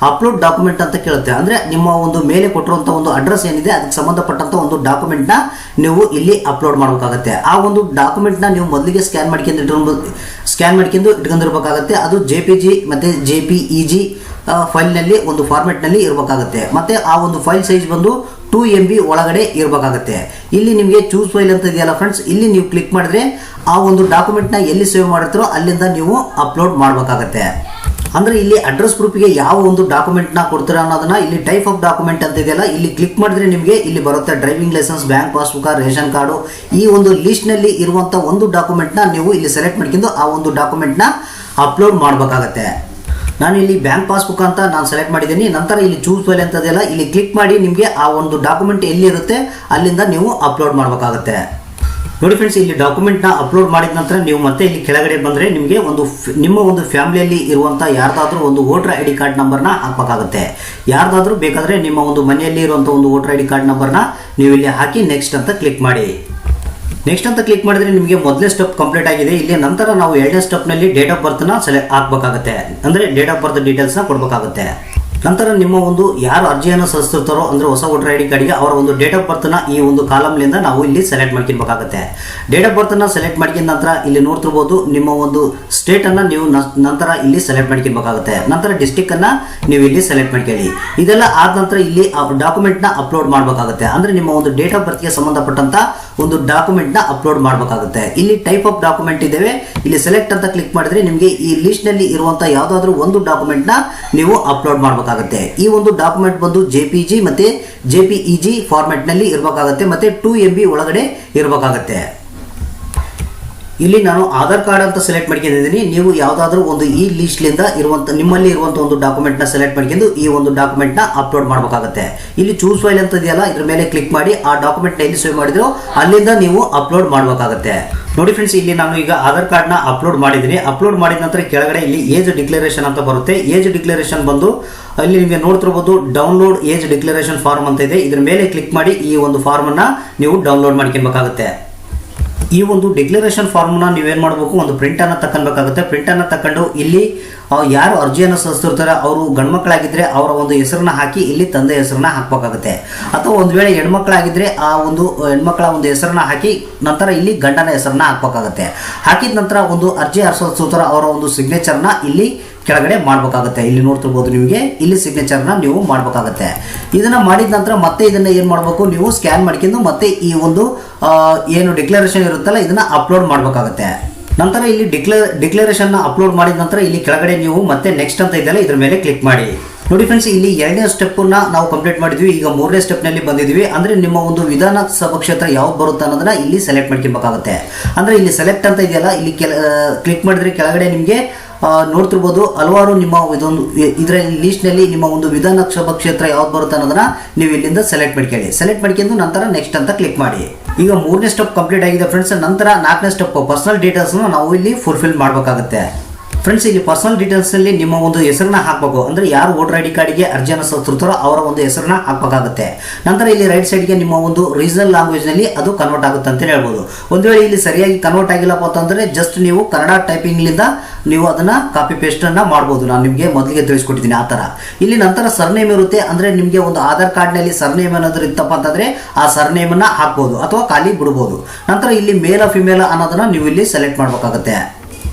ಅಪ್ಲೋಡ್ ಡಾಕ್ಯುಮೆಂಟ್ ಅಂತ ಕೇಳುತ್ತೆ. ಅಂದರೆ ನಿಮ್ಮ ಒಂದು ಮೇಲೆ ಕೊಟ್ಟಿರುವಂಥ ಒಂದು ಅಡ್ರೆಸ್ ಏನಿದೆ ಅದಕ್ಕೆ ಸಂಬಂಧಪಟ್ಟಂಥ ಒಂದು ಡಾಕ್ಯುಮೆಂಟ್ನ ನೀವು ಇಲ್ಲಿ ಅಪ್ಲೋಡ್ ಮಾಡಬೇಕಾಗುತ್ತೆ. ಆ ಒಂದು ಡಾಕ್ಯುಮೆಂಟ್ನ ನೀವು ಮೊದಲಿಗೆ ಸ್ಕ್ಯಾನ್ ಮಾಡ್ಕೊಂಡು ಇಟ್ಕೊಂಡಿರ್ಬೇಕಾಗುತ್ತೆ. ಅದು JPG ಮತ್ತು JPEG ಫೈಲ್ನಲ್ಲಿ ಒಂದು ಫಾರ್ಮೆಟ್ನಲ್ಲಿ ಇರಬೇಕಾಗುತ್ತೆ. ಮತ್ತು ಆ ಒಂದು ಫೈಲ್ ಸೈಜ್ ಬಂದು 2 MB ಒಳಗಡೆ ಇರಬೇಕಾಗುತ್ತೆ. ಇಲ್ಲಿ ನಿಮಗೆ ಚೂಸ್ ಫೈಲ್ ಅಂತ ಇದೆಯಲ್ಲ ಫ್ರೆಂಡ್ಸ್, ಇಲ್ಲಿ ನೀವು ಕ್ಲಿಕ್ ಮಾಡಿದ್ರೆ ಆ ಒಂದು ಡಾಕ್ಯುಮೆಂಟ್ನ ಎಲ್ಲಿ ಸೇವ್ ಮಾಡಿರ್ತೀರೋ ಅಲ್ಲಿಂದ ನೀವು ಅಪ್ಲೋಡ್ ಮಾಡಬೇಕಾಗತ್ತೆ. ಅಂದರೆ ಇಲ್ಲಿ ಅಡ್ರೆಸ್ ಪ್ರೂಫಿಗೆ ಯಾವ ಒಂದು ಡಾಕ್ಯುಮೆಂಟ್ನ ಕೊಡ್ತೀರಾ ಅನ್ನೋದನ್ನ ಇಲ್ಲಿ ಟೈಪ್ ಆಫ್ ಡಾಕ್ಯುಮೆಂಟ್ ಅಂತ ಇದೆಯಲ್ಲ ಇಲ್ಲಿ ಕ್ಲಿಕ್ ಮಾಡಿದ್ರೆ ನಿಮಗೆ ಇಲ್ಲಿ ಬರುತ್ತೆ. Driving licence, bank passbook, ration card, ಈ ಒಂದು ಲಿಸ್ಟ್ನಲ್ಲಿ ಇರುವಂಥ ಒಂದು ಡಾಕ್ಯುಮೆಂಟ್ನ ನೀವು ಇಲ್ಲಿ ಸೆಲೆಕ್ಟ್ ಮಾಡ್ಕೊಂಡು ಆ ಒಂದು ಡಾಕ್ಯುಮೆಂಟ್ನ ಅಪ್ಲೋಡ್ ಮಾಡಬೇಕಾಗತ್ತೆ. ನಾನು ಇಲ್ಲಿ ಬ್ಯಾಂಕ್ ಪಾಸ್ಬುಕ್ ಅಂತ ನಾನು ಸೆಲೆಕ್ಟ್ ಮಾಡಿದ್ದೀನಿ. ನಂತರ ಇಲ್ಲಿ ಚೂಸ್ ಫೈಲ್ ಅಂತದೆಯಲ್ಲ ಇಲ್ಲಿ ಕ್ಲಿಕ್ ಮಾಡಿ ನಿಮಗೆ ಆ ಒಂದು ಡಾಕ್ಯುಮೆಂಟ್ ಎಲ್ಲಿರುತ್ತೆ ಅಲ್ಲಿಂದ ನೀವು ಅಪ್ಲೋಡ್ ಮಾಡಬೇಕಾಗುತ್ತೆ. ನೋಡಿ ಫ್ರೆಂಡ್ಸ್, ಇಲ್ಲಿ ಡಾಕ್ಯುಮೆಂಟ್ನ ಅಪ್ಲೋಡ್ ಮಾಡಿದ ನಂತರ ನೀವು ಮತ್ತೆ ಇಲ್ಲಿ ಕೆಳಗಡೆ ಬಂದರೆ ನಿಮಗೆ ನಿಮ್ಮ ಒಂದು ಫ್ಯಾಮಿಲಿಯಲ್ಲಿ ಇರುವಂಥ ಯಾರ್ದಾದ್ರೂ ಒಂದು ವೋಟರ್ ID ಕಾರ್ಡ್ ನಂಬರ್ನ ಹಾಕಬೇಕಾಗುತ್ತೆ. ಯಾರ್ದಾದ್ರೂ ಬೇಕಾದರೆ ನಿಮ್ಮ ಒಂದು ಮನೆಯಲ್ಲಿ ಇರುವಂಥ ಒಂದು ವೋಟರ್ ID ಕಾರ್ಡ್ ನಂಬರ್ನ ನೀವು ಇಲ್ಲಿ ಹಾಕಿ ನೆಕ್ಸ್ಟ್ ಅಂತ ಕ್ಲಿಕ್ ಮಾಡಿ. ನೆಕ್ಸ್ಟ್ ಅಂತ ಕ್ಲಿಕ್ ಮಾಡಿದ್ರೆ ನಿಮಗೆ ಮೊದಲೇ ಸ್ಟೆಪ್ ಕಂಪ್ಲೀಟ್ ಆಗಿದೆ. ಇಲ್ಲಿ ನಂತರ ನಾವು ಎರಡನೇ ಸ್ಟೆಪ್ನಲ್ಲಿ ಡೇಟ್ ಆಫ್ ಬರ್ತ್ನ ಹಾಕಬೇಕಾಗುತ್ತೆ. ಅಂದರೆ ಡೇಟ್ ಆಫ್ ಬರ್ತ್ ಡೀಟೇಲ್ಸ್ನ ಕೊಡಬೇಕಾಗುತ್ತೆ. ನಂತರ ನಿಮ್ಮ ಒಂದು ಯಾರು ಅರ್ಜಿಯನ್ನು ಸಲ್ಲಿಸ್ತಿರ್ತಾರೋ ಅಂದರೆ ಹೊಸ ವೋಟರ್ ID ಕಾರ್ಡ್ಗೆ ಅವರ ಒಂದು ಡೇಟ್ ಆಫ್ ಬರ್ತ್ನ ಈ ಒಂದು ಕಾಲಮ್ನಿಂದ ನಾವು ಇಲ್ಲಿ ಸೆಲೆಕ್ಟ್ ಮಾಡ್ಕೊಬೇಕಾಗುತ್ತೆ. ಡೇಟ್ ಆಫ್ ಬರ್ತ್ನ ಸೆಲೆಕ್ಟ್ ಮಾಡ್ಕೊಂಡ ನಂತರ ಇಲ್ಲಿ ನೋಡ್ತಿರ್ಬೋದು ನಿಮ್ಮ ಒಂದು ಸ್ಟೇಟನ್ನು ನೀವು ನಂತರ ಇಲ್ಲಿ ಸೆಲೆಕ್ಟ್ ಮಾಡ್ಕೊಬೇಕಾಗುತ್ತೆ. ನಂತರ ಡಿಸ್ಟಿಕ್ಕನ್ನು ನೀವು ಇಲ್ಲಿ ಸೆಲೆಕ್ಟ್ ಮಾಡ್ಕೊಳ್ಳಿ. ಇದೆಲ್ಲ ಆದ ನಂತರ ಇಲ್ಲಿ ಡಾಕ್ಯುಮೆಂಟ್ನ ಅಪ್ಲೋಡ್ ಮಾಡಬೇಕಾಗುತ್ತೆ. ಅಂದರೆ ನಿಮ್ಮ ಒಂದು ಡೇಟ್ ಆಫ್ ಬರ್ತ್ಗೆ ಸಂಬಂಧಪಟ್ಟಂಥ ಒಂದು ಡಾಕ್ಯುಮೆಂಟ್ನ ಅಪ್ಲೋಡ್ ಮಾಡಬೇಕಾಗುತ್ತೆ. ಇಲ್ಲಿ ಟೈಪ್ ಆಫ್ ಡಾಕ್ಯುಮೆಂಟ್ ಇದ್ದೇವೆ. ಇಲ್ಲಿ ಸೆಲೆಕ್ಟ್ ಅಂತ ಕ್ಲಿಕ್ ಮಾಡಿದ್ರೆ ನಿಮಗೆ ಈ ಲಿಸ್ಟ್ನಲ್ಲಿ ಇರುವಂಥ ಯಾವುದಾದ್ರೂ ಒಂದು ಡಾಕ್ಯುಮೆಂಟ್ನ ನೀವು ಅಪ್ಲೋಡ್ ಮಾಡಬೇಕಾಗುತ್ತೆ. ಈ ಒಂದು ಡಾಕ್ಯುಮೆಂಟ್ ಬಂದು JPG ಮತ್ತು JPEG ಫಾರ್ಮೆಟ್ನಲ್ಲಿ ಇರಬೇಕಾಗುತ್ತೆ ಮತ್ತು 2 MB ಒಳಗಡೆ ಇರಬೇಕಾಗುತ್ತೆ. ಇಲ್ಲಿ ನಾನು ಆಧಾರ್ ಕಾರ್ಡ್ ಅಂತ ಸೆಲೆಕ್ಟ್ ಮಾಡ್ಕೊಂಡಿದ್ದೀನಿ. ನೀವು ಯಾವುದಾದ್ರೂ ಒಂದು ಈ ಲಿಸ್ಟ್ಲಿಂದ ನಿಮ್ಮಲ್ಲಿ ಇರುವಂಥ ಒಂದು ಡಾಕ್ಯುಮೆಂಟ್ನ ಸೆಲೆಕ್ಟ್ ಮಾಡ್ಕೊಂಡು ಈ ಒಂದು ಡಾಕ್ಯುಮೆಂಟ್ನ ಅಪ್ಲೋಡ್ ಮಾಡಬೇಕಾಗುತ್ತೆ. ಇಲ್ಲಿ ಚೂಸ್ ಫೈಲ್ ಅಂತ ಇದೆಯಲ್ಲ ಇದ್ರ ಮೇಲೆ ಕ್ಲಿಕ್ ಮಾಡಿ ಆ ಡಾಕ್ಯುಮೆಂಟ್ನ ಎಲ್ಲಿ ಸೇವ್ ಮಾಡಿದ್ರು ಅಲ್ಲಿಂದ ನೀವು ಅಪ್ಲೋಡ್ ಮಾಡಬೇಕಾಗುತ್ತೆ. ನೋಡಿ ಫ್ರೆಂಡ್ಸ್, ಇಲ್ಲಿ ನಾನು ಈಗ ಆಧಾರ್ ಕಾರ್ಡ್ನ ಅಪ್ಲೋಡ್ ಮಾಡಿದ್ದೀನಿ. ಅಪ್ಲೋಡ್ ಮಾಡಿದ ನಂತರ ಕೆಳಗಡೆ ಇಲ್ಲಿ ಏಜ್ ಡಿಕ್ಲರೇಷನ್ ಅಂತ ಬರುತ್ತೆ. ಏಜ್ ಡಿಕ್ಲರೇಷನ್ ಬಂದು ಅಲ್ಲಿ ನಿಮಗೆ ನೋಡ್ತಿರ್ಬೋದು ಡೌನ್ಲೋಡ್ ಏಜ್ ಡಿಕ್ಲರೇಷನ್ ಫಾರ್ಮ್ ಅಂತ ಇದೆ. ಇದ್ರ ಮೇಲೆ ಕ್ಲಿಕ್ ಮಾಡಿ ಈ ಒಂದು ಫಾರ್ಮನ್ನು ನೀವು ಡೌನ್ಲೋಡ್ ಮಾಡ್ಕೊಬೇಕಾಗುತ್ತೆ. ಈ ಒಂದು ಡಿಕ್ಲರೇಷನ್ ಫಾರ್ಮ್ನ ನೀವೇನು ಮಾಡಬೇಕು, ಒಂದು ಪ್ರಿಂಟನ್ನು ತಗೊಳ್ಬೇಕಾಗುತ್ತೆ. ಪ್ರಿಂಟನ್ನು ತಗೊಂಡು ಇಲ್ಲಿ ಯಾರು ಅರ್ಜಿಯನ್ನು ಸಲ್ಲಿಸ್ತಿರ್ತಾರೆ ಅವರು ಗಂಡ್ಮಕ್ಳಾಗಿದ್ದರೆ ಅವರ ಒಂದು ಹೆಸರನ್ನ ಹಾಕಿ ಇಲ್ಲಿ ತಂದೆ ಹೆಸರನ್ನ ಹಾಕಬೇಕಾಗುತ್ತೆ. ಅಥವಾ ಒಂದು ವೇಳೆ ಹೆಣ್ಮಕ್ಳಾಗಿದ್ದರೆ ಆ ಒಂದು ಹೆಣ್ಮಕ್ಳ ಒಂದು ಹೆಸರನ್ನ ಹಾಕಿ ನಂತರ ಇಲ್ಲಿ ಗಂಡನ ಹೆಸರನ್ನ ಹಾಕಬೇಕಾಗುತ್ತೆ. ಹಾಕಿದ ನಂತರ ಒಂದು ಅರ್ಜಿ ಸಲ್ಲಿಸ್ತಿರ್ತಾರೆ ಅವರ ಒಂದು ಸಿಗ್ನೇಚರ್ನ ಇಲ್ಲಿ ಕೆಳಗಡೆ ಮಾಡಬೇಕಾಗುತ್ತೆ. ಇಲ್ಲಿ ನೋಡ್ತಿರ್ಬೋದು ನಿಮಗೆ ಇಲ್ಲಿ ಸಿಗ್ನೇಚರ್ನ ನೀವು ಮಾಡಬೇಕಾಗುತ್ತೆ. ಇದನ್ನು ಮಾಡಿದ ನಂತರ ಮತ್ತೆ ಇದನ್ನು ಏನು ಮಾಡಬೇಕು, ನೀವು ಸ್ಕ್ಯಾನ್ ಮಾಡ್ಕೊಂಡು ಮತ್ತೆ ಈ ಒಂದು ಏನು ಡಿಕ್ಲರೇಷನ್ ಇರುತ್ತಲ್ಲ ಇದನ್ನು ಅಪ್ಲೋಡ್ ಮಾಡಬೇಕಾಗುತ್ತೆ. ನಂತರ ಇಲ್ಲಿ ಡಿಕ್ಲರೇಷನ್ನ ಅಪ್ಲೋಡ್ ಮಾಡಿದ ನಂತರ ಇಲ್ಲಿ ಕೆಳಗಡೆ ನೀವು ಮತ್ತೆ ನೆಕ್ಸ್ಟ್ ಅಂತ ಇದೆಯಲ್ಲ ಇದ್ರ ಮೇಲೆ ಕ್ಲಿಕ್ ಮಾಡಿ. ನೋಡಿ ಫ್ರೆಂಡ್ಸ್, ಇಲ್ಲಿ 2ನೇ ಸ್ಟೆಪ್ಪನ್ನ ನಾವು ಕಂಪ್ಲೀಟ್ ಮಾಡಿದ್ವಿ. ಈಗ 3ನೇ ಸ್ಟೆಪ್ನಲ್ಲಿ ಬಂದಿದ್ವಿ. ಅಂದರೆ ನಿಮ್ಮ ಒಂದು ವಿಧಾನಸಭಾ ಕ್ಷೇತ್ರ ಯಾವ್ದು ಬರುತ್ತೆ ಅನ್ನೋದನ್ನ ಇಲ್ಲಿ ಸೆಲೆಕ್ಟ್ ಮಾಡ್ಕೊಬೇಕಾಗುತ್ತೆ. ಅಂದರೆ ಇಲ್ಲಿ ಸೆಲೆಕ್ಟ್ ಅಂತ ಇದೆಯಲ್ಲ ಇಲ್ಲಿ ಕ್ಲಿಕ್ ಮಾಡಿದ್ರೆ ಕೆಳಗಡೆ ನಿಮಗೆ ನೋಡ್ತಿರ್ಬೋದು ಹಲವಾರು ನಿಮ್ಮ ಇದೊಂದು ಇದರ ಲೀಸ್ಟ್ನಲ್ಲಿ ನಿಮ್ಮ ಒಂದು ವಿಧಾನಸಭಾ ಕ್ಷೇತ್ರ ಯಾವ್ದು ಬರುತ್ತೆ ಅನ್ನೋದನ್ನ ನೀವು ಇಲ್ಲಿಂದ ಸೆಲೆಕ್ಟ್ ಮಾಡ್ಕೊಳ್ಳಿ. ಸೆಲೆಕ್ಟ್ ಮಾಡ್ಕೊಂಡು ನಂತರ ನೆಕ್ಸ್ಟ್ ಅಂತ ಕ್ಲಿಕ್ ಮಾಡಿ. ಈಗ 3ನೇ ಸ್ಟೆಪ್ ಕಂಪ್ಲೀಟ್ ಆಗಿದೆ ಫ್ರೆಂಡ್ಸ್. ನಂತರ 4ನೇ ಸ್ಟೆಪ್ ಪರ್ಸನಲ್ ಡೀಟೇಲ್ಸ್ನ ನಾವು ಇಲ್ಲಿ ಫುಲ್ಫಿಲ್ ಮಾಡಬೇಕಾಗುತ್ತೆ. ಫ್ರೆಂಡ್ಸ್, ಇಲ್ಲಿ ಪರ್ಸನಲ್ ಡೀಟೇಲ್ಸಲ್ಲಿ ನಿಮ್ಮ ಒಂದು ಹೆಸರನ್ನ ಹಾಕಬೇಕು. ಅಂದರೆ ಯಾರು ವೋಟರ್ ID ಕಾರ್ಡ್ಗೆ ಅರ್ಜಿಯನ್ನು ಸಲ್ಲಿಸಿರ್ತಾರೋ ಅವರ ಒಂದು ಹೆಸರನ್ನ ಹಾಕಬೇಕಾಗುತ್ತೆ. ನಂತರ ಇಲ್ಲಿ ರೈಟ್ ಸೈಡ್ಗೆ ನಿಮ್ಮ ಒಂದು ರೀಜನಲ್ ಲ್ಯಾಂಗ್ವೇಜ್ನಲ್ಲಿ ಅದು ಕನ್ವರ್ಟ್ ಆಗುತ್ತೆ ಅಂತ ಹೇಳ್ಬೋದು. ಒಂದು ವೇಳೆ ಇಲ್ಲಿ ಸರಿಯಾಗಿ ಕನ್ವರ್ಟ್ ಆಗಿಲ್ಲಪ್ಪ ಅಂತಂದರೆ ಜಸ್ಟ್ ನೀವು ಕನ್ನಡ ಟೈಪಿಂಗ್ಲಿಂದ ನೀವು ಅದನ್ನು ಕಾಪಿ ಪೇಸ್ಟನ್ನು ಮಾಡ್ಬೋದು. ನಾನು ನಿಮಗೆ ಮೊದಲಿಗೆ ತಿಳಿಸ್ಕೊಟ್ಟಿದ್ದೀನಿ ಆ ಥರ. ಇಲ್ಲಿ ನಂತರ ಸರ್ನೇಮ್ ಇರುತ್ತೆ. ಅಂದರೆ ನಿಮಗೆ ಒಂದು ಆಧಾರ್ ಕಾರ್ಡ್ನಲ್ಲಿ ಸರ್ನೇಮ್ ಏನಾದರೂ ಇತ್ತಪ್ಪ ಅಂತಂದರೆ ಆ ಸರ್ನೇಮನ್ನು ಹಾಕ್ಬೋದು ಅಥವಾ ಖಾಲಿ ಬಿಡ್ಬೋದು. ನಂತರ ಇಲ್ಲಿ ಮೇಲ್ ಫಿಮೇಲ್ ಅನ್ನೋದನ್ನು ನೀವು ಇಲ್ಲಿ ಸೆಲೆಕ್ಟ್ ಮಾಡಬೇಕಾಗುತ್ತೆ.